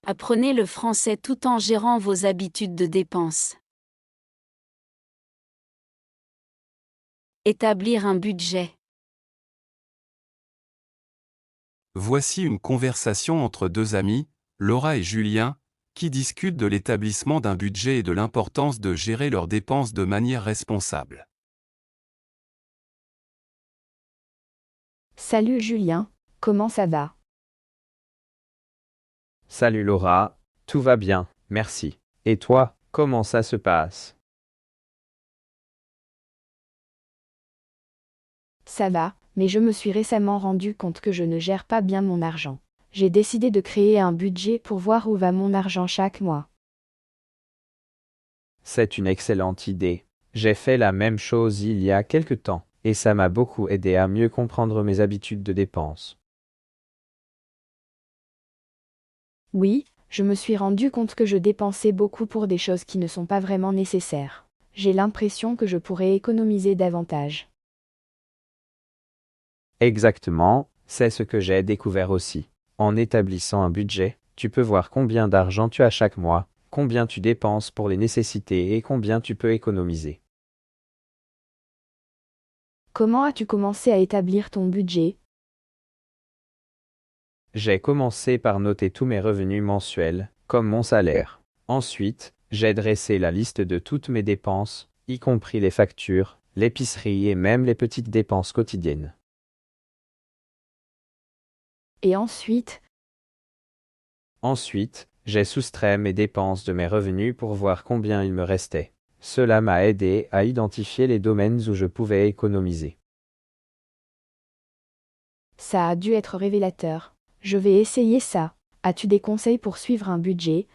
Apprenez le français tout en gérant vos habitudes de dépenses. Établir un budget. Voici une conversation entre deux amis, Laura et Julien, qui discutent de l'établissement d'un budget et de l'importance de gérer leurs dépenses de manière responsable. Salut Julien, comment ça va? Salut Laura, tout va bien, merci. Et toi, comment ça se passe? Ça va, mais je me suis récemment rendu compte que je ne gère pas bien mon argent. J'ai décidé de créer un budget pour voir où va mon argent chaque mois. C'est une excellente idée. J'ai fait la même chose il y a quelque temps, et ça m'a beaucoup aidé à mieux comprendre mes habitudes de dépenses. Oui, je me suis rendu compte que je dépensais beaucoup pour des choses qui ne sont pas vraiment nécessaires. J'ai l'impression que je pourrais économiser davantage. Exactement, c'est ce que j'ai découvert aussi. En établissant un budget, tu peux voir combien d'argent tu as chaque mois, combien tu dépenses pour les nécessités et combien tu peux économiser. Comment as-tu commencé à établir ton budget? J'ai commencé par noter tous mes revenus mensuels, comme mon salaire. Ensuite, j'ai dressé la liste de toutes mes dépenses, y compris les factures, l'épicerie et même les petites dépenses quotidiennes. Et ensuite, Ensuite, j'ai soustrait mes dépenses de mes revenus pour voir combien il me restait. Cela m'a aidé à identifier les domaines où je pouvais économiser. ça a dû être révélateur. Je vais essayer ça. As-tu des conseils pour suivre un budget?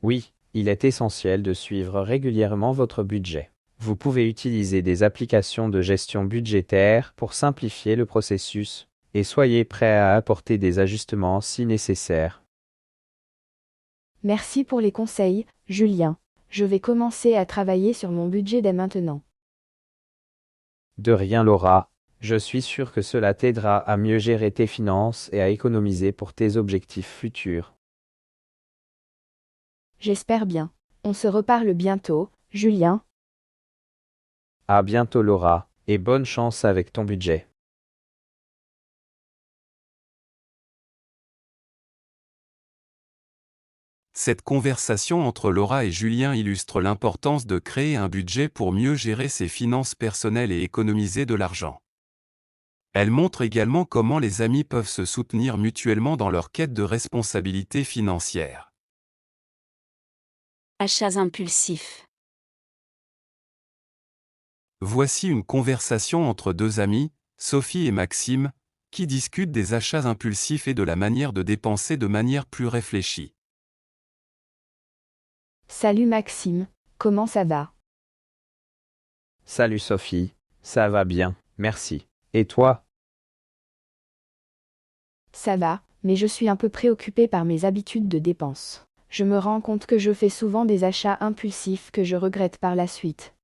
Oui, il est essentiel de suivre régulièrement votre budget. Vous pouvez utiliser des applications de gestion budgétaire pour simplifier le processus, et soyez prêt à apporter des ajustements si nécessaire. Merci pour les conseils, Julien. Je vais commencer à travailler sur mon budget dès maintenant. De rien Laura, je suis sûr que cela t'aidera à mieux gérer tes finances et à économiser pour tes objectifs futurs. J'espère bien. On se reparle bientôt, Julien. À bientôt Laura, et bonne chance avec ton budget. Cette conversation entre Laura et Julien illustre l'importance de créer un budget pour mieux gérer ses finances personnelles et économiser de l'argent. Elle montre également comment les amis peuvent se soutenir mutuellement dans leur quête de responsabilité financière. Achats impulsifs. Voici une conversation entre deux amis, Sophie et Maxime, qui discutent des achats impulsifs et de la manière de dépenser de manière plus réfléchie. Salut Maxime, comment ça va? Salut Sophie, ça va bien, merci. Et toi? Ça va, mais je suis un peu préoccupée par mes habitudes de dépenses. Je me rends compte que je fais souvent des achats impulsifs que je regrette par la suite.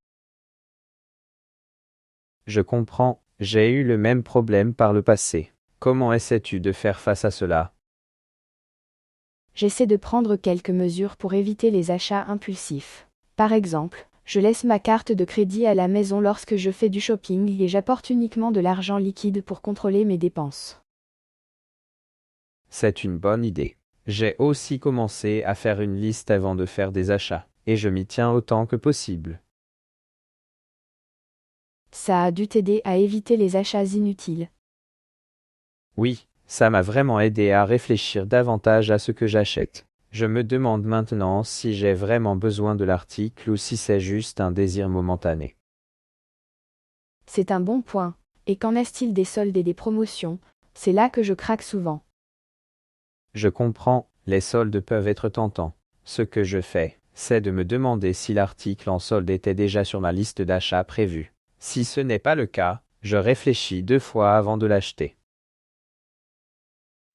Je comprends, j'ai eu le même problème par le passé. Comment essaies-tu de faire face à cela? J'essaie de prendre quelques mesures pour éviter les achats impulsifs. Par exemple, je laisse ma carte de crédit à la maison lorsque je fais du shopping et j'apporte uniquement de l'argent liquide pour contrôler mes dépenses. C'est une bonne idée. J'ai aussi commencé à faire une liste avant de faire des achats, et je m'y tiens autant que possible. Ça a dû t'aider à éviter les achats inutiles. Oui, ça m'a vraiment aidé à réfléchir davantage à ce que j'achète. Je me demande maintenant si j'ai vraiment besoin de l'article ou si c'est juste un désir momentané. C'est un bon point. Et qu'en est-il des soldes et des promotions? C'est là que je craque souvent. Je comprends, les soldes peuvent être tentants. Ce que je fais, c'est de me demander si l'article en solde était déjà sur ma liste d'achats prévue. Si ce n'est pas le cas, je réfléchis 2 fois avant de l'acheter.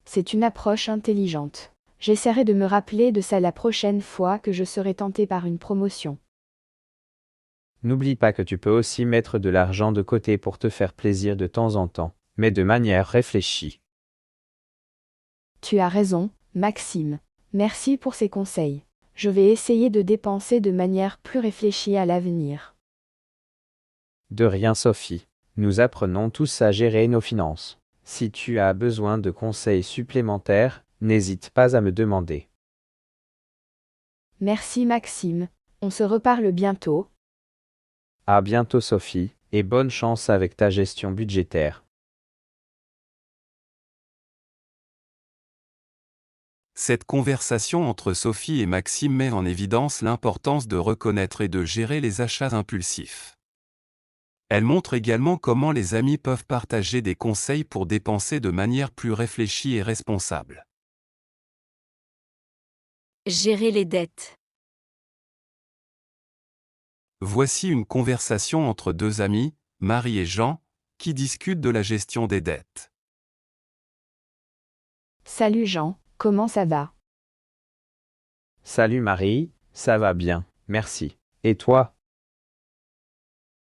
C'est une approche intelligente. J'essaierai de me rappeler de ça la prochaine fois que je serai tenté par une promotion. N'oublie pas que tu peux aussi mettre de l'argent de côté pour te faire plaisir de temps en temps, mais de manière réfléchie. Tu as raison, Maxime. Merci pour ces conseils. Je vais essayer de dépenser de manière plus réfléchie à l'avenir. De rien Sophie. Nous apprenons tous à gérer nos finances. Si tu as besoin de conseils supplémentaires, n'hésite pas à me demander. Merci Maxime. On se reparle bientôt. À bientôt Sophie, et bonne chance avec ta gestion budgétaire. Cette conversation entre Sophie et Maxime met en évidence l'importance de reconnaître et de gérer les achats impulsifs. Elle montre également comment les amis peuvent partager des conseils pour dépenser de manière plus réfléchie et responsable. Gérer les dettes. Voici une conversation entre deux amis, Marie et Jean, qui discutent de la gestion des dettes. Salut Jean, comment ça va? Salut Marie, ça va bien, merci. Et toi?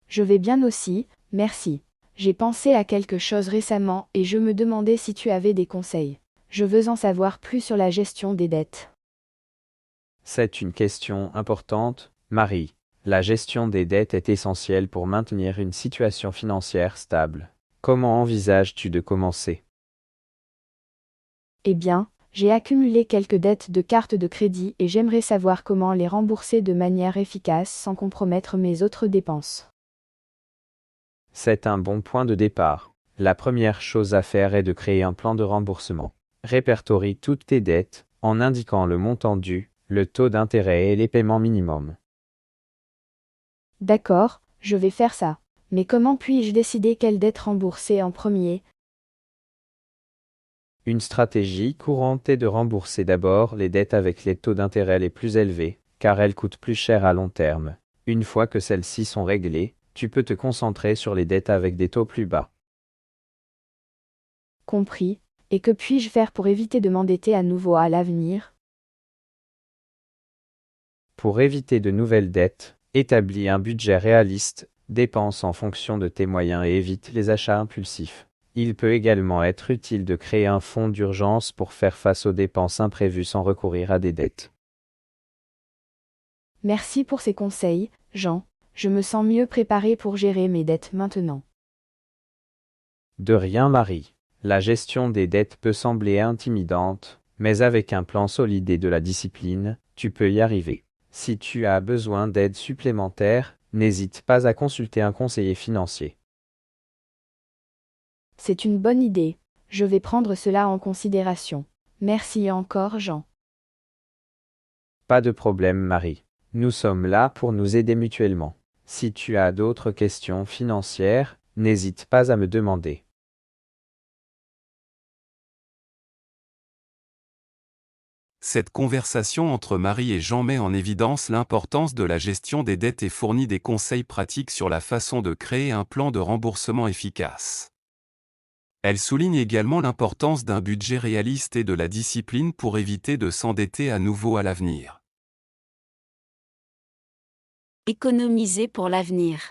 Je vais bien aussi, merci. J'ai pensé à quelque chose récemment et je me demandais si tu avais des conseils. Je veux en savoir plus sur la gestion des dettes. C'est une question importante, Marie. La gestion des dettes est essentielle pour maintenir une situation financière stable. Comment envisages-tu de commencer? Eh bien, j'ai accumulé quelques dettes de cartes de crédit et j'aimerais savoir comment les rembourser de manière efficace sans compromettre mes autres dépenses. C'est un bon point de départ. La première chose à faire est de créer un plan de remboursement. Répertorie toutes tes dettes, en indiquant le montant dû, le taux d'intérêt et les paiements minimums. D'accord, je vais faire ça. Mais comment puis-je décider quelle dette rembourser en premier? Une stratégie courante est de rembourser d'abord les dettes avec les taux d'intérêt les plus élevés, car elles coûtent plus cher à long terme. Une fois que celles-ci sont réglées, tu peux te concentrer sur les dettes avec des taux plus bas. Compris. Et que puis-je faire pour éviter de m'endetter à nouveau à l'avenir? Pour éviter de nouvelles dettes, établis un budget réaliste, dépense en fonction de tes moyens et évite les achats impulsifs. Il peut également être utile de créer un fonds d'urgence pour faire face aux dépenses imprévues sans recourir à des dettes. Merci pour ces conseils, Jean. Je me sens mieux préparé pour gérer mes dettes maintenant. De rien Marie. La gestion des dettes peut sembler intimidante, mais avec un plan solide et de la discipline, tu peux y arriver. Si tu as besoin d'aide supplémentaire, n'hésite pas à consulter un conseiller financier. C'est une bonne idée. Je vais prendre cela en considération. Merci encore, Jean. Pas de problème Marie. Nous sommes là pour nous aider mutuellement. Si tu as d'autres questions financières, n'hésite pas à me demander. Cette conversation entre Marie et Jean met en évidence l'importance de la gestion des dettes et fournit des conseils pratiques sur la façon de créer un plan de remboursement efficace. Elle souligne également l'importance d'un budget réaliste et de la discipline pour éviter de s'endetter à nouveau à l'avenir. Économiser pour l'avenir.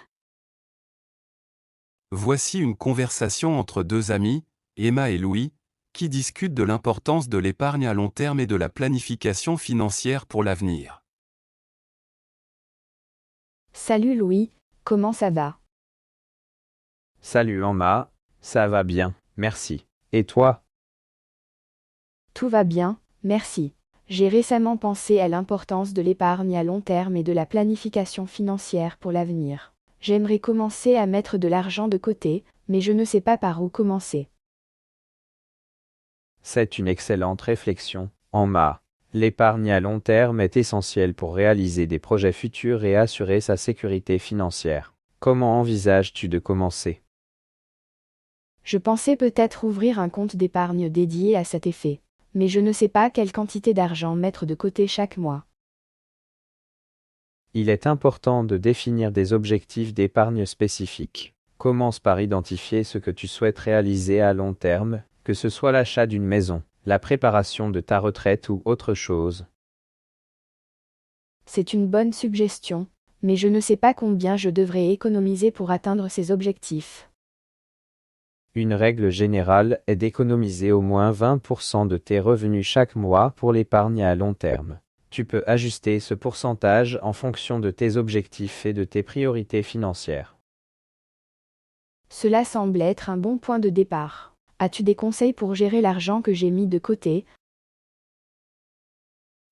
Voici une conversation entre deux amis, Emma et Louis, qui discutent de l'importance de l'épargne à long terme et de la planification financière pour l'avenir. Salut Louis, comment ça va? Salut Emma, ça va bien, merci. Et toi? Tout va bien, merci. J'ai récemment pensé à l'importance de l'épargne à long terme et de la planification financière pour l'avenir. J'aimerais commencer à mettre de l'argent de côté, mais je ne sais pas par où commencer. C'est une excellente réflexion, Emma. L'épargne à long terme est essentielle pour réaliser des projets futurs et assurer sa sécurité financière. Comment envisages-tu de commencer? Je pensais peut-être ouvrir un compte d'épargne dédié à cet effet, mais je ne sais pas quelle quantité d'argent mettre de côté chaque mois. Il est important de définir des objectifs d'épargne spécifiques. Commence par identifier ce que tu souhaites réaliser à long terme, que ce soit l'achat d'une maison, la préparation de ta retraite ou autre chose. C'est une bonne suggestion, mais je ne sais pas combien je devrais économiser pour atteindre ces objectifs. Une règle générale est d'économiser au moins 20% de tes revenus chaque mois pour l'épargne à long terme. Tu peux ajuster ce pourcentage en fonction de tes objectifs et de tes priorités financières. Cela semble être un bon point de départ. As-tu des conseils pour gérer l'argent que j'ai mis de côté?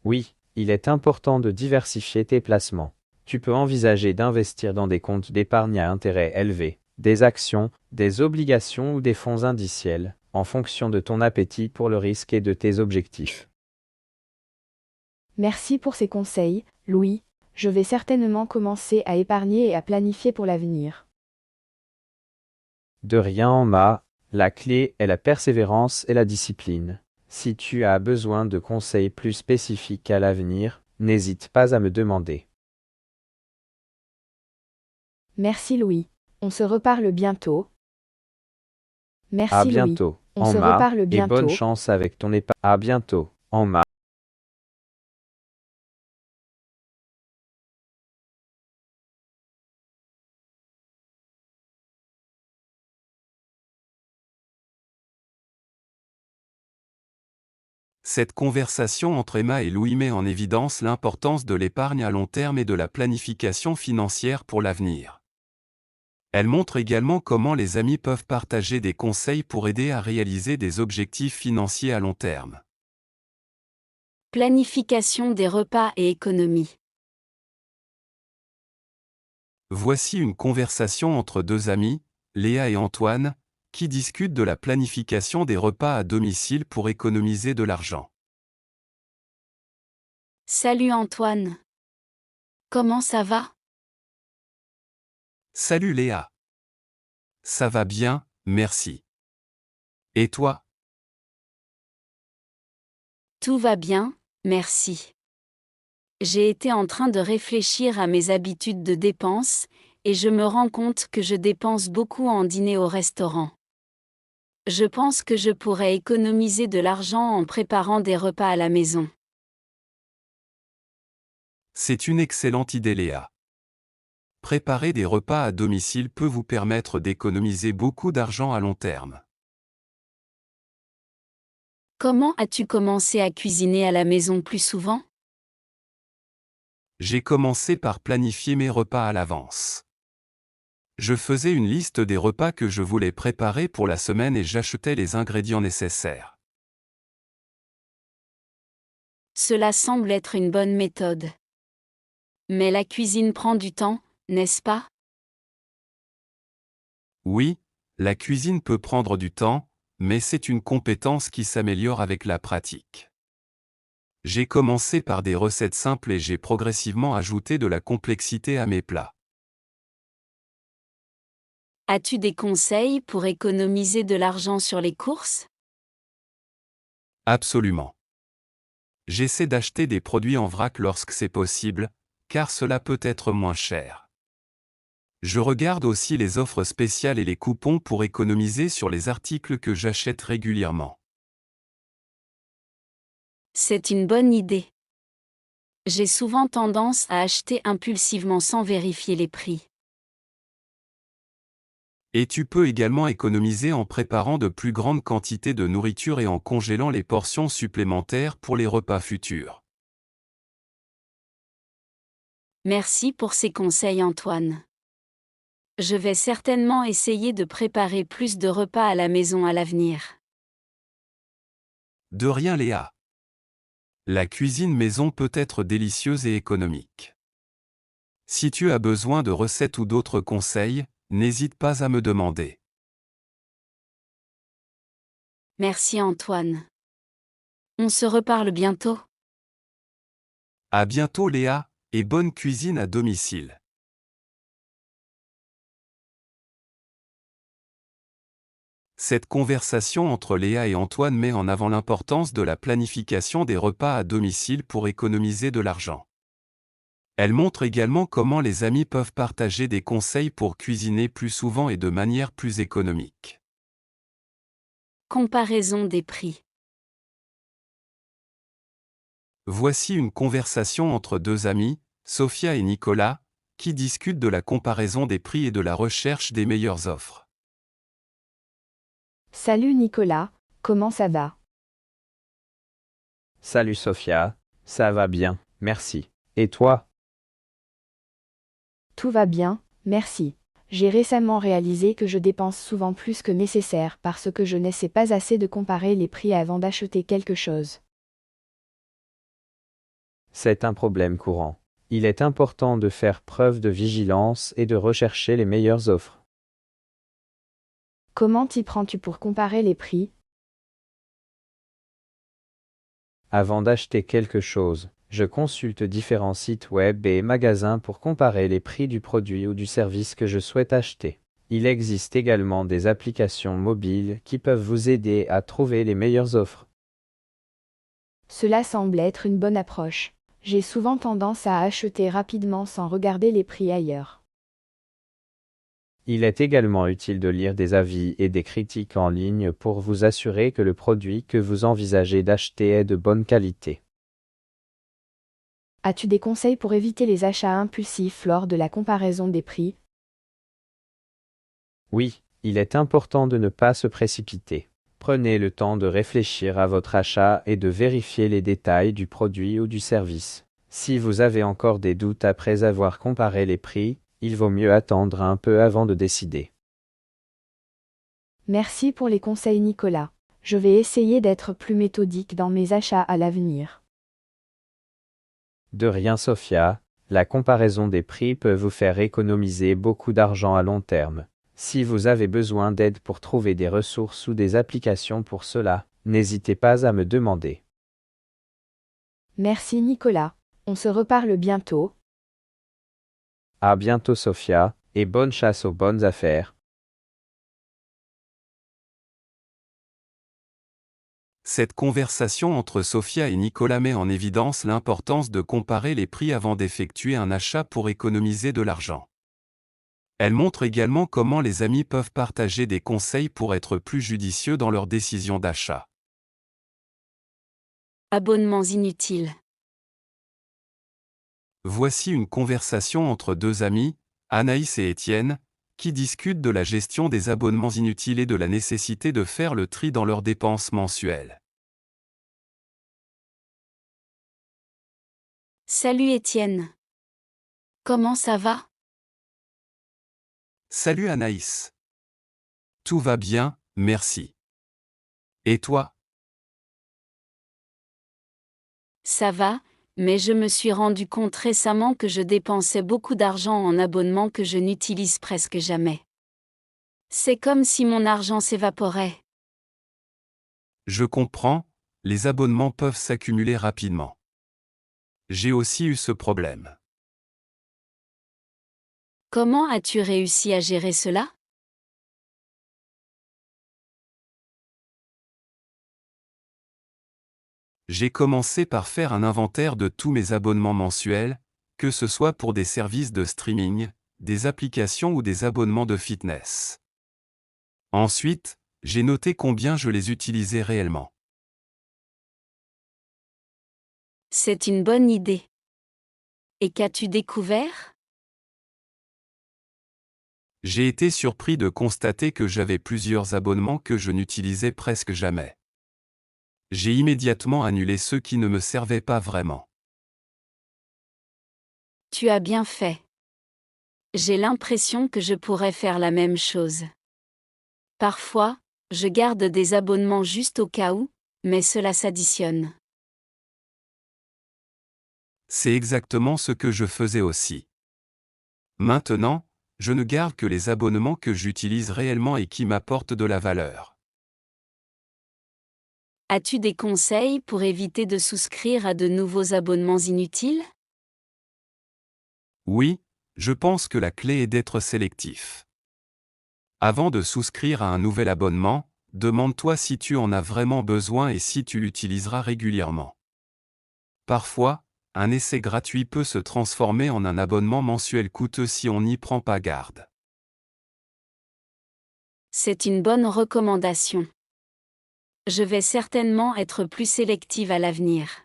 Oui, il est important de diversifier tes placements. Tu peux envisager d'investir dans des comptes d'épargne à intérêt élevé, des actions, des obligations ou des fonds indiciels, en fonction de ton appétit pour le risque et de tes objectifs. Merci pour ces conseils, Louis. Je vais certainement commencer à épargner et à planifier pour l'avenir. De rien en ma, la clé est la persévérance et la discipline. Si tu as besoin de conseils plus spécifiques à l'avenir, n'hésite pas à me demander. Merci Louis. On se reparle bientôt. Merci À Louis. bientôt, On en se ma, reparle et bientôt. bonne chance avec ton épargne. À bientôt, en ma. Cette conversation entre Emma et Louis met en évidence l'importance de l'épargne à long terme et de la planification financière pour l'avenir. Elle montre également comment les amis peuvent partager des conseils pour aider à réaliser des objectifs financiers à long terme. Planification des repas et économie. Voici une conversation entre deux amis, Léa et Antoine, qui discutent de la planification des repas à domicile pour économiser de l'argent. Salut Antoine. Comment ça va? Salut Léa. Ça va bien, merci. Et toi? Tout va bien, merci. J'ai été en train de réfléchir à mes habitudes de dépenses, et je me rends compte que je dépense beaucoup en dîner au restaurant. Je pense que je pourrais économiser de l'argent en préparant des repas à la maison. C'est une excellente idée Léa. Préparer des repas à domicile peut vous permettre d'économiser beaucoup d'argent à long terme. Comment as-tu commencé à cuisiner à la maison plus souvent? J'ai commencé par planifier mes repas à l'avance. Je faisais une liste des repas que je voulais préparer pour la semaine et j'achetais les ingrédients nécessaires. Cela semble être une bonne méthode. Mais la cuisine prend du temps, n'est-ce pas? Oui, la cuisine peut prendre du temps, mais c'est une compétence qui s'améliore avec la pratique. J'ai commencé par des recettes simples et j'ai progressivement ajouté de la complexité à mes plats. As-tu des conseils pour économiser de l'argent sur les courses? Absolument. J'essaie d'acheter des produits en vrac lorsque c'est possible, car cela peut être moins cher. Je regarde aussi les offres spéciales et les coupons pour économiser sur les articles que j'achète régulièrement. C'est une bonne idée. J'ai souvent tendance à acheter impulsivement sans vérifier les prix. Et tu peux également économiser en préparant de plus grandes quantités de nourriture et en congélant les portions supplémentaires pour les repas futurs. Merci pour ces conseils Antoine. Je vais certainement essayer de préparer plus de repas à la maison à l'avenir. De rien Léa. La cuisine maison peut être délicieuse et économique. Si tu as besoin de recettes ou d'autres conseils, n'hésite pas à me demander. Merci Antoine. On se reparle bientôt. À bientôt Léa, et bonne cuisine à domicile. Cette conversation entre Léa et Antoine met en avant l'importance de la planification des repas à domicile pour économiser de l'argent. Elle montre également comment les amis peuvent partager des conseils pour cuisiner plus souvent et de manière plus économique. Comparaison des prix. Voici une conversation entre deux amis, Sophia et Nicolas, qui discutent de la comparaison des prix et de la recherche des meilleures offres. Salut Nicolas, comment ça va? Salut Sophia, ça va bien, merci. Et toi? Tout va bien, merci. J'ai récemment réalisé que je dépense souvent plus que nécessaire parce que je n'essaie pas assez de comparer les prix avant d'acheter quelque chose. C'est un problème courant. Il est important de faire preuve de vigilance et de rechercher les meilleures offres. Comment t'y prends-tu pour comparer les prix? Avant d'acheter quelque chose, je consulte différents sites web et magasins pour comparer les prix du produit ou du service que je souhaite acheter. Il existe également des applications mobiles qui peuvent vous aider à trouver les meilleures offres. Cela semble être une bonne approche. J'ai souvent tendance à acheter rapidement sans regarder les prix ailleurs. Il est également utile de lire des avis et des critiques en ligne pour vous assurer que le produit que vous envisagez d'acheter est de bonne qualité. As-tu des conseils pour éviter les achats impulsifs lors de la comparaison des prix? Oui, il est important de ne pas se précipiter. Prenez le temps de réfléchir à votre achat et de vérifier les détails du produit ou du service. Si vous avez encore des doutes après avoir comparé les prix, il vaut mieux attendre un peu avant de décider. Merci pour les conseils Nicolas. Je vais essayer d'être plus méthodique dans mes achats à l'avenir. De rien Sophia, la comparaison des prix peut vous faire économiser beaucoup d'argent à long terme. Si vous avez besoin d'aide pour trouver des ressources ou des applications pour cela, n'hésitez pas à me demander. Merci Nicolas. On se reparle bientôt. À bientôt Sophia, et bonne chasse aux bonnes affaires. Cette conversation entre Sophia et Nicolas met en évidence l'importance de comparer les prix avant d'effectuer un achat pour économiser de l'argent. Elle montre également comment les amis peuvent partager des conseils pour être plus judicieux dans leurs décisions d'achat. Abonnements inutiles. Voici une conversation entre deux amis, Anaïs et Étienne, qui discutent de la gestion des abonnements inutiles et de la nécessité de faire le tri dans leurs dépenses mensuelles. Salut Étienne. Comment ça va? Salut Anaïs. Tout va bien, merci. Et toi? Ça va, mais je me suis rendu compte récemment que je dépensais beaucoup d'argent en abonnements que je n'utilise presque jamais. C'est comme si mon argent s'évaporait. Je comprends, les abonnements peuvent s'accumuler rapidement. J'ai aussi eu ce problème. Comment as-tu réussi à gérer cela? J'ai commencé par faire un inventaire de tous mes abonnements mensuels, que ce soit pour des services de streaming, des applications ou des abonnements de fitness. Ensuite, j'ai noté combien je les utilisais réellement. C'est une bonne idée. Et qu'as-tu découvert? J'ai été surpris de constater que j'avais plusieurs abonnements que je n'utilisais presque jamais. J'ai immédiatement annulé ceux qui ne me servaient pas vraiment. Tu as bien fait. J'ai l'impression que je pourrais faire la même chose. Parfois, je garde des abonnements juste au cas où, mais cela s'additionne. C'est exactement ce que je faisais aussi. Maintenant, je ne garde que les abonnements que j'utilise réellement et qui m'apportent de la valeur. As-tu des conseils pour éviter de souscrire à de nouveaux abonnements inutiles? Oui, je pense que la clé est d'être sélectif. Avant de souscrire à un nouvel abonnement, demande-toi si tu en as vraiment besoin et si tu l'utiliseras régulièrement. Parfois, un essai gratuit peut se transformer en un abonnement mensuel coûteux si on n'y prend pas garde. C'est une bonne recommandation. Je vais certainement être plus sélective à l'avenir.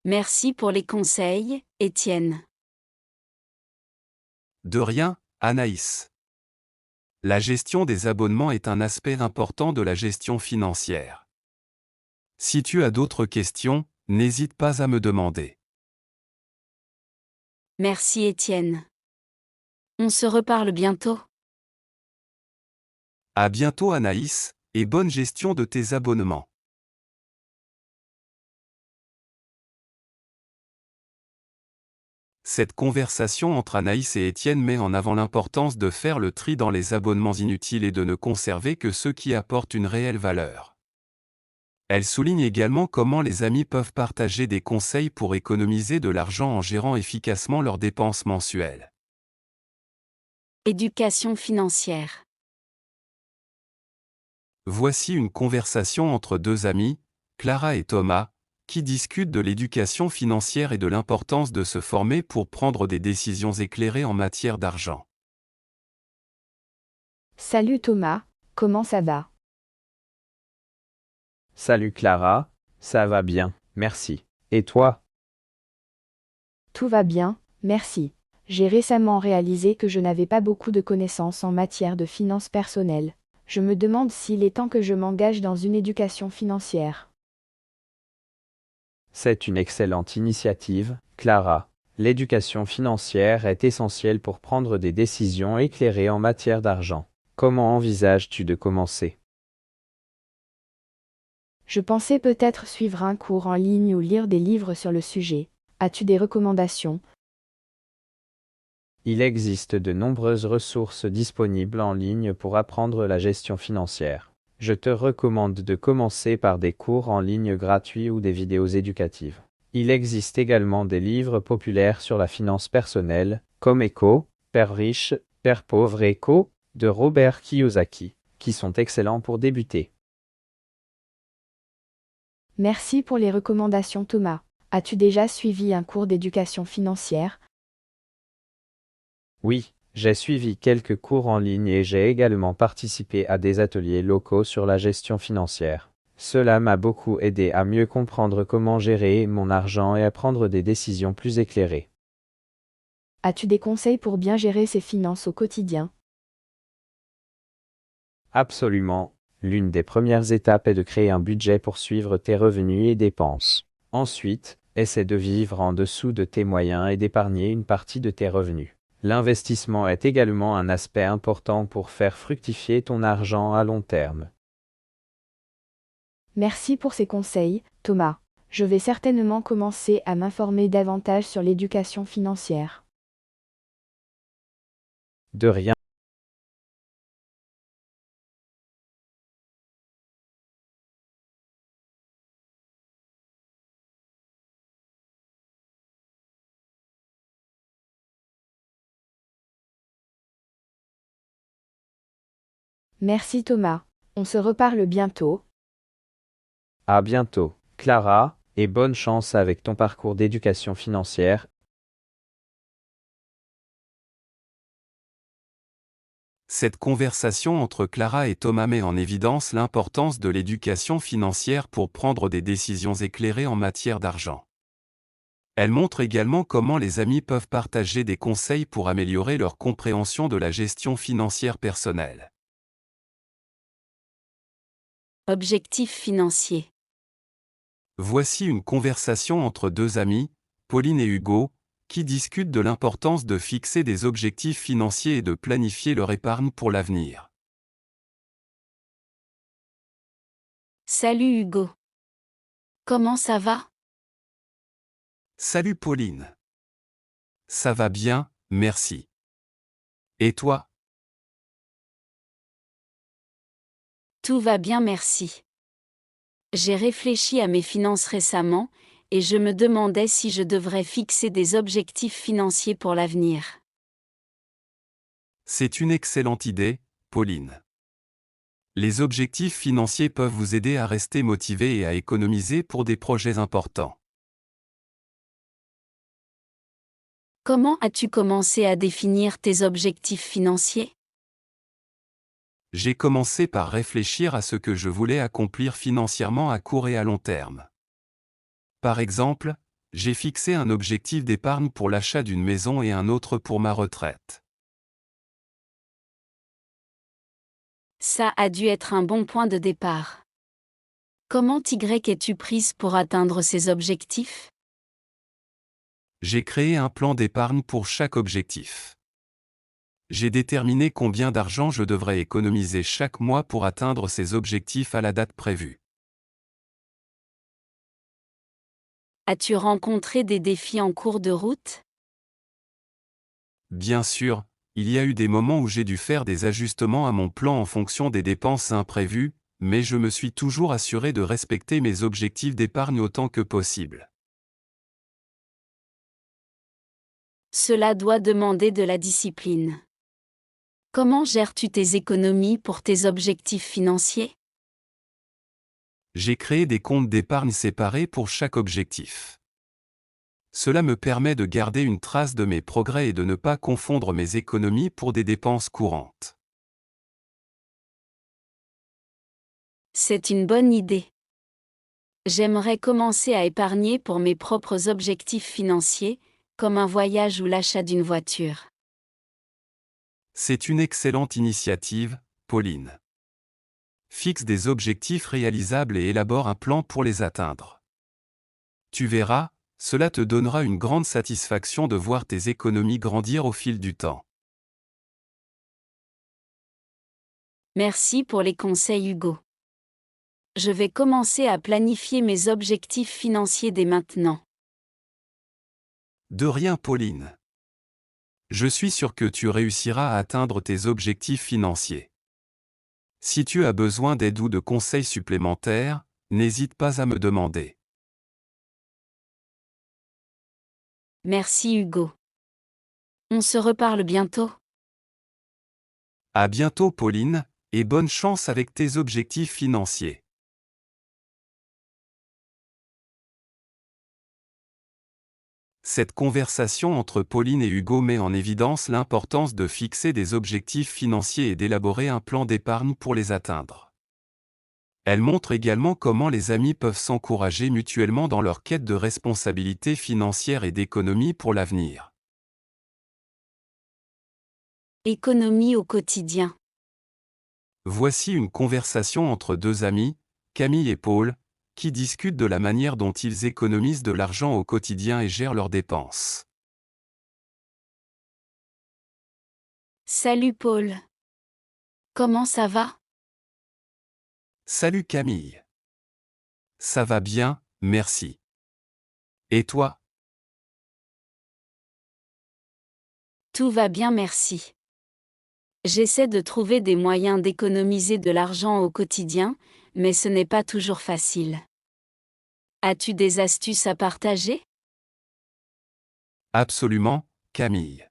Merci pour les conseils, Étienne. De rien, Anaïs. La gestion des abonnements est un aspect important de la gestion financière. Si tu as d'autres questions, n'hésite pas à me demander. Merci Étienne. On se reparle bientôt. À bientôt Anaïs, et bonne gestion de tes abonnements. Cette conversation entre Anaïs et Étienne met en avant l'importance de faire le tri dans les abonnements inutiles et de ne conserver que ceux qui apportent une réelle valeur. Elle souligne également comment les amis peuvent partager des conseils pour économiser de l'argent en gérant efficacement leurs dépenses mensuelles. Éducation financière. Voici une conversation entre deux amis, Clara et Thomas, qui discutent de l'éducation financière et de l'importance de se former pour prendre des décisions éclairées en matière d'argent. Salut Thomas, comment ça va? Salut Clara, ça va bien, merci. Et toi? Tout va bien, merci. J'ai récemment réalisé que je n'avais pas beaucoup de connaissances en matière de finances personnelles. Je me demande s'il est temps que je m'engage dans une éducation financière. C'est une excellente initiative, Clara. L'éducation financière est essentielle pour prendre des décisions éclairées en matière d'argent. Comment envisages-tu de commencer? Je pensais peut-être suivre un cours en ligne ou lire des livres sur le sujet. As-tu des recommandations? Il existe de nombreuses ressources disponibles en ligne pour apprendre la gestion financière. Je te recommande de commencer par des cours en ligne gratuits ou des vidéos éducatives. Il existe également des livres populaires sur la finance personnelle, comme Éco, Père riche, Père pauvre et Éco, de Robert Kiyosaki, qui sont excellents pour débuter. Merci pour les recommandations Thomas. As-tu déjà suivi un cours d'éducation financière? Oui, j'ai suivi quelques cours en ligne et j'ai également participé à des ateliers locaux sur la gestion financière. Cela m'a beaucoup aidé à mieux comprendre comment gérer mon argent et à prendre des décisions plus éclairées. As-tu des conseils pour bien gérer ses finances au quotidien? Absolument. L'une des premières étapes est de créer un budget pour suivre tes revenus et dépenses. Ensuite, essaie de vivre en dessous de tes moyens et d'épargner une partie de tes revenus. L'investissement est également un aspect important pour faire fructifier ton argent à long terme. Merci pour ces conseils, Thomas. Je vais certainement commencer à m'informer davantage sur l'éducation financière. De rien. Merci Thomas. On se reparle bientôt. À bientôt, Clara, et bonne chance avec ton parcours d'éducation financière. Cette conversation entre Clara et Thomas met en évidence l'importance de l'éducation financière pour prendre des décisions éclairées en matière d'argent. Elle montre également comment les amis peuvent partager des conseils pour améliorer leur compréhension de la gestion financière personnelle. Objectif financier. Voici une conversation entre deux amis, Pauline et Hugo, qui discutent de l'importance de fixer des objectifs financiers et de planifier leur épargne pour l'avenir. Salut Hugo. Comment ça va? Salut Pauline. Ça va bien, merci. Et toi? Tout va bien merci. J'ai réfléchi à mes finances récemment, et je me demandais si je devrais fixer des objectifs financiers pour l'avenir. C'est une excellente idée, Pauline. Les objectifs financiers peuvent vous aider à rester motivé et à économiser pour des projets importants. Comment as-tu commencé à définir tes objectifs financiers? J'ai commencé par réfléchir à ce que je voulais accomplir financièrement à court et à long terme. Par exemple, j'ai fixé un objectif d'épargne pour l'achat d'une maison et un autre pour ma retraite. Ça a dû être un bon point de départ. Comment es-tu prise pour atteindre ces objectifs? J'ai créé un plan d'épargne pour chaque objectif. J'ai déterminé combien d'argent je devrais économiser chaque mois pour atteindre ces objectifs à la date prévue. As-tu rencontré des défis en cours de route? Bien sûr, il y a eu des moments où j'ai dû faire des ajustements à mon plan en fonction des dépenses imprévues, mais je me suis toujours assuré de respecter mes objectifs d'épargne autant que possible. Cela doit demander de la discipline. Comment gères-tu tes économies pour tes objectifs financiers? J'ai créé des comptes d'épargne séparés pour chaque objectif. Cela me permet de garder une trace de mes progrès et de ne pas confondre mes économies pour des dépenses courantes. C'est une bonne idée. J'aimerais commencer à épargner pour mes propres objectifs financiers, comme un voyage ou l'achat d'une voiture. C'est une excellente initiative, Pauline. Fixe des objectifs réalisables et élabore un plan pour les atteindre. Tu verras, cela te donnera une grande satisfaction de voir tes économies grandir au fil du temps. Merci pour les conseils, Hugo. Je vais commencer à planifier mes objectifs financiers dès maintenant. De rien, Pauline. Je suis sûr que tu réussiras à atteindre tes objectifs financiers. Si tu as besoin d'aide ou de conseils supplémentaires, n'hésite pas à me demander. Merci, Hugo. On se reparle bientôt. À bientôt, Pauline, et bonne chance avec tes objectifs financiers. Cette conversation entre Pauline et Hugo met en évidence l'importance de fixer des objectifs financiers et d'élaborer un plan d'épargne pour les atteindre. Elle montre également comment les amis peuvent s'encourager mutuellement dans leur quête de responsabilité financière et d'économie pour l'avenir. Économie au quotidien. Voici une conversation entre deux amis, Camille et Paul, qui discutent de la manière dont ils économisent de l'argent au quotidien et gèrent leurs dépenses. Salut Paul. Comment ça va? Salut Camille. Ça va bien, merci. Et toi? Tout va bien, merci. J'essaie de trouver des moyens d'économiser de l'argent au quotidien, mais ce n'est pas toujours facile. As-tu des astuces à partager? Absolument, Camille.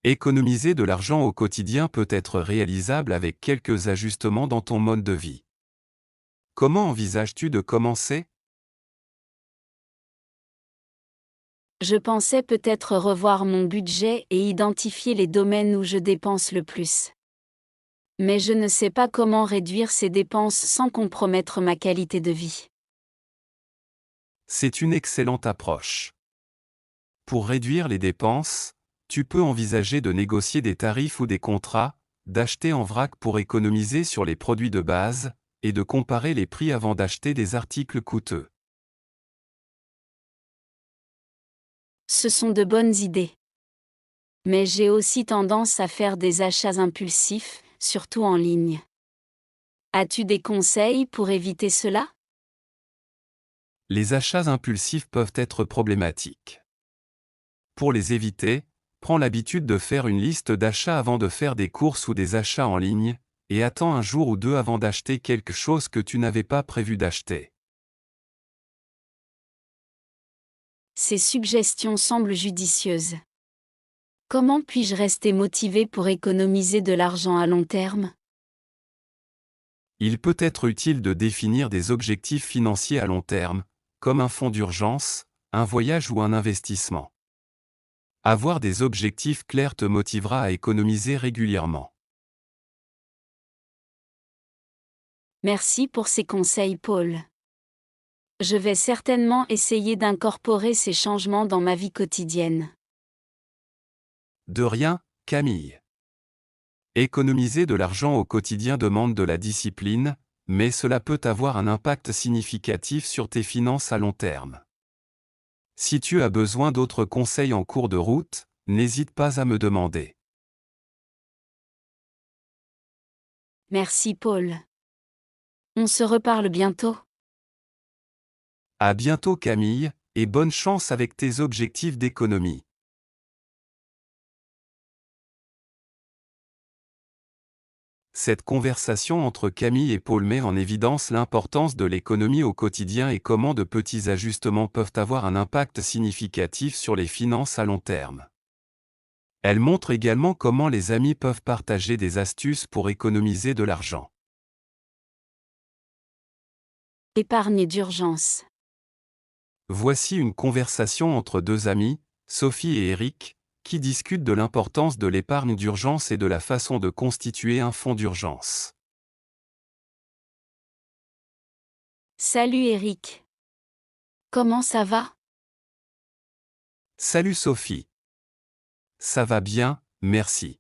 Économiser de l'argent au quotidien peut être réalisable avec quelques ajustements dans ton mode de vie. Comment envisages-tu de commencer? Je pensais peut-être revoir mon budget et identifier les domaines où je dépense le plus. Mais je ne sais pas comment réduire ces dépenses sans compromettre ma qualité de vie. C'est une excellente approche. Pour réduire les dépenses, tu peux envisager de négocier des tarifs ou des contrats, d'acheter en vrac pour économiser sur les produits de base, et de comparer les prix avant d'acheter des articles coûteux. Ce sont de bonnes idées. Mais j'ai aussi tendance à faire des achats impulsifs, surtout en ligne. As-tu des conseils pour éviter cela? Les achats impulsifs peuvent être problématiques. Pour les éviter, prends l'habitude de faire une liste d'achats avant de faire des courses ou des achats en ligne, et attends un jour ou deux avant d'acheter quelque chose que tu n'avais pas prévu d'acheter. Ces suggestions semblent judicieuses. Comment puis-je rester motivé pour économiser de l'argent à long terme? Il peut être utile de définir des objectifs financiers à long terme, comme un fonds d'urgence, un voyage ou un investissement. Avoir des objectifs clairs te motivera à économiser régulièrement. Merci pour ces conseils, Paul. Je vais certainement essayer d'incorporer ces changements dans ma vie quotidienne. De rien, Camille. Économiser de l'argent au quotidien demande de la discipline, mais cela peut avoir un impact significatif sur tes finances à long terme. Si tu as besoin d'autres conseils en cours de route, n'hésite pas à me demander. Merci Paul. On se reparle bientôt. À bientôt Camille, et bonne chance avec tes objectifs d'économie. Cette conversation entre Camille et Paul met en évidence l'importance de l'économie au quotidien et comment de petits ajustements peuvent avoir un impact significatif sur les finances à long terme. Elle montre également comment les amis peuvent partager des astuces pour économiser de l'argent. Épargne d'urgence. Voici une conversation entre deux amis, Sophie et Eric, qui discutent de l'importance de l'épargne d'urgence et de la façon de constituer un fonds d'urgence. Salut Eric. Comment ça va? Salut Sophie. Ça va bien, merci.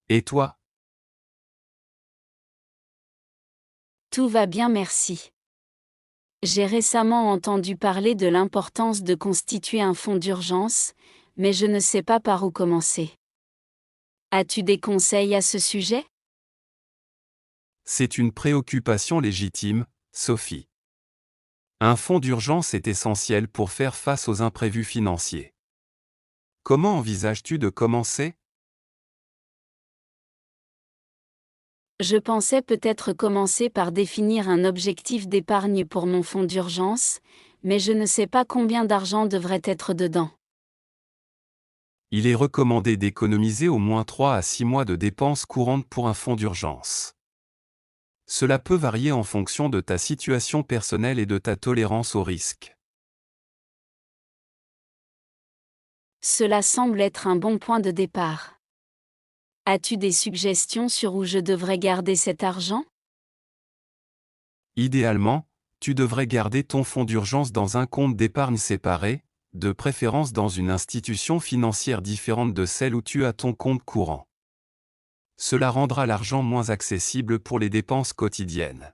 Et toi? Tout va bien, merci. J'ai récemment entendu parler de l'importance de constituer un fonds d'urgence, mais je ne sais pas par où commencer. As-tu des conseils à ce sujet? C'est une préoccupation légitime, Sophie. Un fonds d'urgence est essentiel pour faire face aux imprévus financiers. Comment envisages-tu de commencer? Je pensais peut-être commencer par définir un objectif d'épargne pour mon fonds d'urgence, mais je ne sais pas combien d'argent devrait être dedans. Il est recommandé d'économiser au moins 3 à 6 mois de dépenses courantes pour un fonds d'urgence. Cela peut varier en fonction de ta situation personnelle et de ta tolérance au risque. Cela semble être un bon point de départ. As-tu des suggestions sur où je devrais garder cet argent? Idéalement, tu devrais garder ton fonds d'urgence dans un compte d'épargne séparé, de préférence dans une institution financière différente de celle où tu as ton compte courant. Cela rendra l'argent moins accessible pour les dépenses quotidiennes.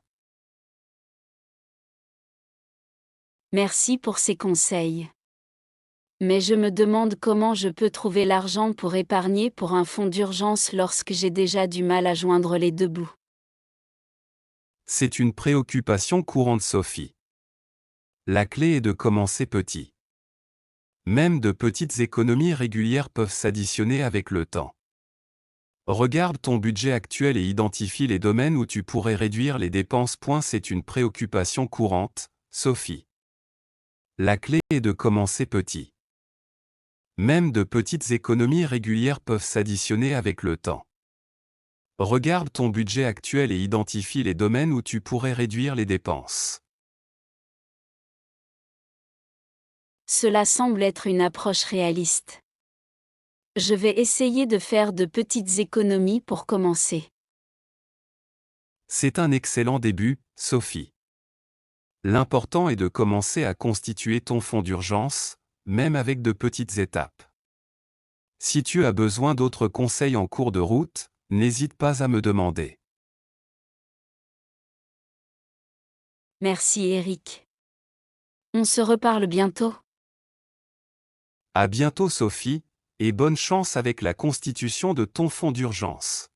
Merci pour ces conseils. Mais je me demande comment je peux trouver l'argent pour épargner pour un fonds d'urgence lorsque j'ai déjà du mal à joindre les deux bouts. C'est une préoccupation courante, Sophie. La clé est de commencer petit. Même de petites économies régulières peuvent s'additionner avec le temps. Regarde ton budget actuel et identifie les domaines où tu pourrais réduire les dépenses. C'est une préoccupation courante, Sophie. La clé est de commencer petit. Même de petites économies régulières peuvent s'additionner avec le temps. Regarde ton budget actuel et identifie les domaines où tu pourrais réduire les dépenses. Cela semble être une approche réaliste. Je vais essayer de faire de petites économies pour commencer. C'est un excellent début, Sophie. L'important est de commencer à constituer ton fonds d'urgence, même avec de petites étapes. Si tu as besoin d'autres conseils en cours de route, n'hésite pas à me demander. Merci Eric. On se reparle bientôt. À bientôt Sophie, et bonne chance avec la constitution de ton fonds d'urgence.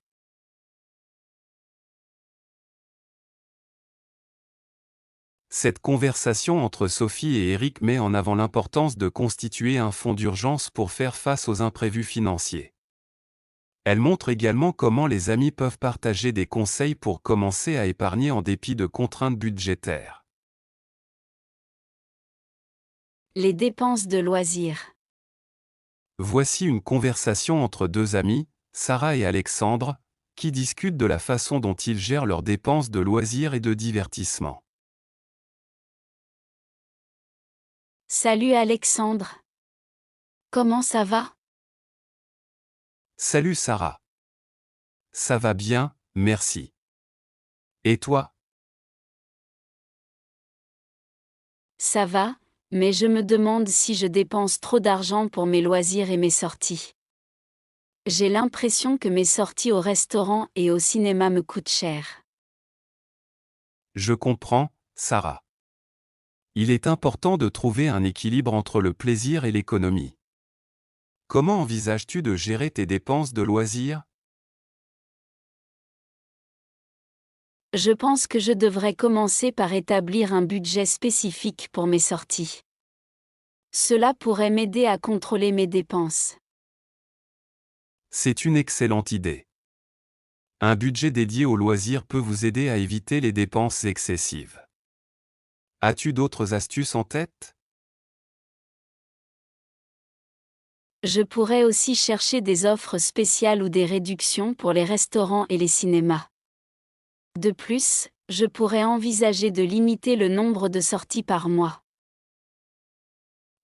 Cette conversation entre Sophie et Eric met en avant l'importance de constituer un fonds d'urgence pour faire face aux imprévus financiers. Elle montre également comment les amis peuvent partager des conseils pour commencer à épargner en dépit de contraintes budgétaires. Les dépenses de loisirs. Voici une conversation entre deux amis, Sarah et Alexandre, qui discutent de la façon dont ils gèrent leurs dépenses de loisirs et de divertissement. Salut Alexandre. Comment ça va? Salut Sarah. Ça va bien, merci. Et toi? Ça va, mais je me demande si je dépense trop d'argent pour mes loisirs et mes sorties. J'ai l'impression que mes sorties au restaurant et au cinéma me coûtent cher. Je comprends, Sarah. Il est important de trouver un équilibre entre le plaisir et l'économie. Comment envisages-tu de gérer tes dépenses de loisirs? Je pense que je devrais commencer par établir un budget spécifique pour mes sorties. Cela pourrait m'aider à contrôler mes dépenses. C'est une excellente idée. Un budget dédié aux loisirs peut vous aider à éviter les dépenses excessives. As-tu d'autres astuces en tête? Je pourrais aussi chercher des offres spéciales ou des réductions pour les restaurants et les cinémas. De plus, je pourrais envisager de limiter le nombre de sorties par mois.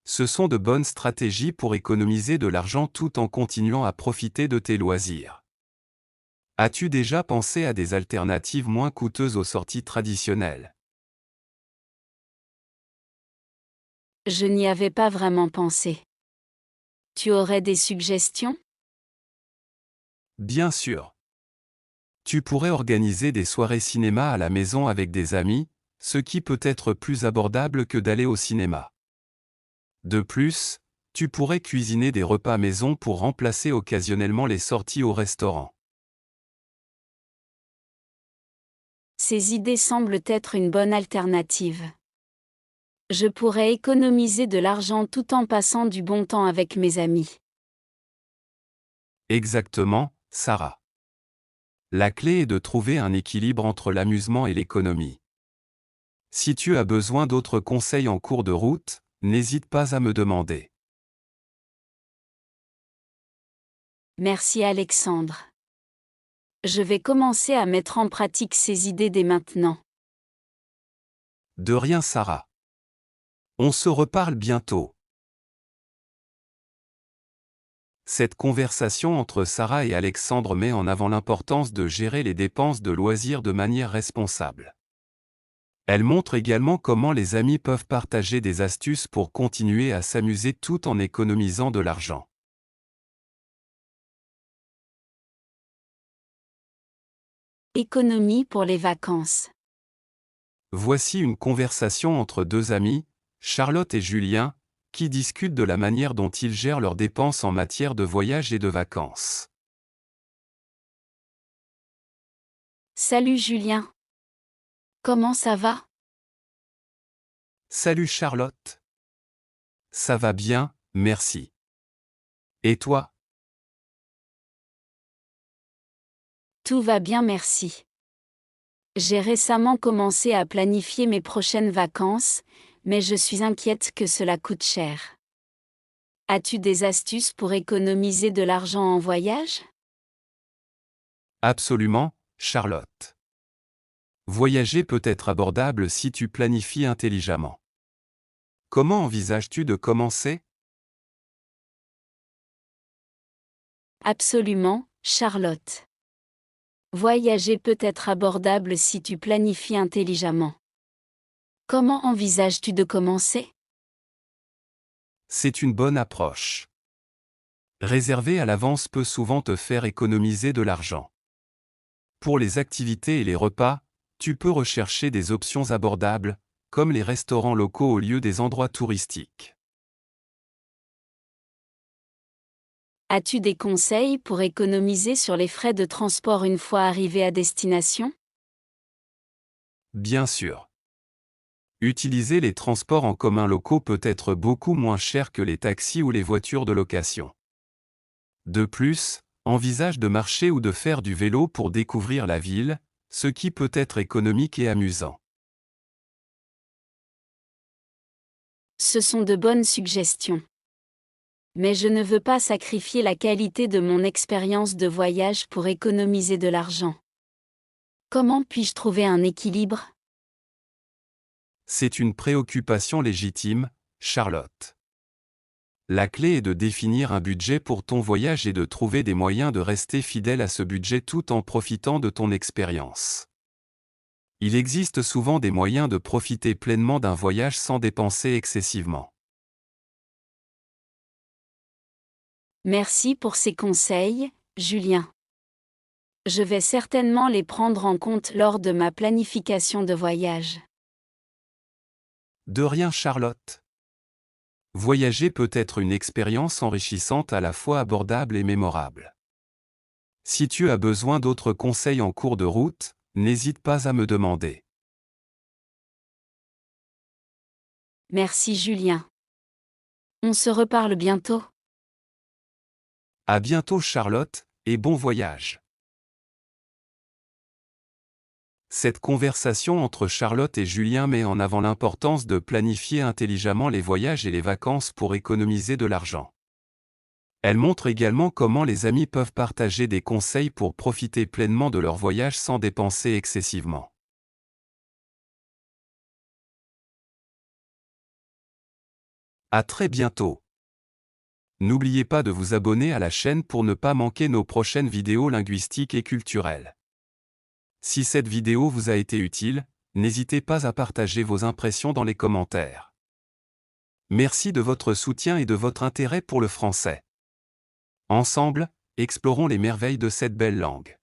Ce sont de bonnes stratégies pour économiser de l'argent tout en continuant à profiter de tes loisirs. As-tu déjà pensé à des alternatives moins coûteuses aux sorties traditionnelles? Je n'y avais pas vraiment pensé. Tu aurais des suggestions? Bien sûr. Tu pourrais organiser des soirées cinéma à la maison avec des amis, ce qui peut être plus abordable que d'aller au cinéma. De plus, tu pourrais cuisiner des repas maison pour remplacer occasionnellement les sorties au restaurant. Ces idées semblent être une bonne alternative. Je pourrais économiser de l'argent tout en passant du bon temps avec mes amis. Exactement, Sarah. La clé est de trouver un équilibre entre l'amusement et l'économie. Si tu as besoin d'autres conseils en cours de route, n'hésite pas à me demander. Merci Alexandre. Je vais commencer à mettre en pratique ces idées dès maintenant. De rien, Sarah. On se reparle bientôt. Cette conversation entre Sarah et Alexandre met en avant l'importance de gérer les dépenses de loisirs de manière responsable. Elle montre également comment les amis peuvent partager des astuces pour continuer à s'amuser tout en économisant de l'argent. Économie pour les vacances. Voici une conversation entre deux amis, Charlotte et Julien, qui discutent de la manière dont ils gèrent leurs dépenses en matière de voyage et de vacances. Salut Julien. Comment ça va? Salut Charlotte. Ça va bien, merci. Et toi? Tout va bien, merci. J'ai récemment commencé à planifier mes prochaines vacances, mais je suis inquiète que cela coûte cher. As-tu des astuces pour économiser de l'argent en voyage? Absolument, Charlotte. Voyager peut être abordable si tu planifies intelligemment. Comment envisages-tu de commencer? Absolument, Charlotte. Voyager peut être abordable si tu planifies intelligemment. Comment envisages-tu de commencer? C'est une bonne approche. Réserver à l'avance peut souvent te faire économiser de l'argent. Pour les activités et les repas, tu peux rechercher des options abordables, comme les restaurants locaux au lieu des endroits touristiques. As-tu des conseils pour économiser sur les frais de transport une fois arrivé à destination? Bien sûr. Utiliser les transports en commun locaux peut être beaucoup moins cher que les taxis ou les voitures de location. De plus, envisage de marcher ou de faire du vélo pour découvrir la ville, ce qui peut être économique et amusant. Ce sont de bonnes suggestions. Mais je ne veux pas sacrifier la qualité de mon expérience de voyage pour économiser de l'argent. Comment puis-je trouver un équilibre? C'est une préoccupation légitime, Charlotte. La clé est de définir un budget pour ton voyage et de trouver des moyens de rester fidèle à ce budget tout en profitant de ton expérience. Il existe souvent des moyens de profiter pleinement d'un voyage sans dépenser excessivement. Merci pour ces conseils, Julien. Je vais certainement les prendre en compte lors de ma planification de voyage. De rien, Charlotte. Voyager peut être une expérience enrichissante, à la fois abordable et mémorable. Si tu as besoin d'autres conseils en cours de route, n'hésite pas à me demander. Merci Julien. On se reparle bientôt. À bientôt Charlotte, et bon voyage. Cette conversation entre Charlotte et Julien met en avant l'importance de planifier intelligemment les voyages et les vacances pour économiser de l'argent. Elle montre également comment les amis peuvent partager des conseils pour profiter pleinement de leur voyage sans dépenser excessivement. À très bientôt. N'oubliez pas de vous abonner à la chaîne pour ne pas manquer nos prochaines vidéos linguistiques et culturelles. Si cette vidéo vous a été utile, n'hésitez pas à partager vos impressions dans les commentaires. Merci de votre soutien et de votre intérêt pour le français. Ensemble, explorons les merveilles de cette belle langue.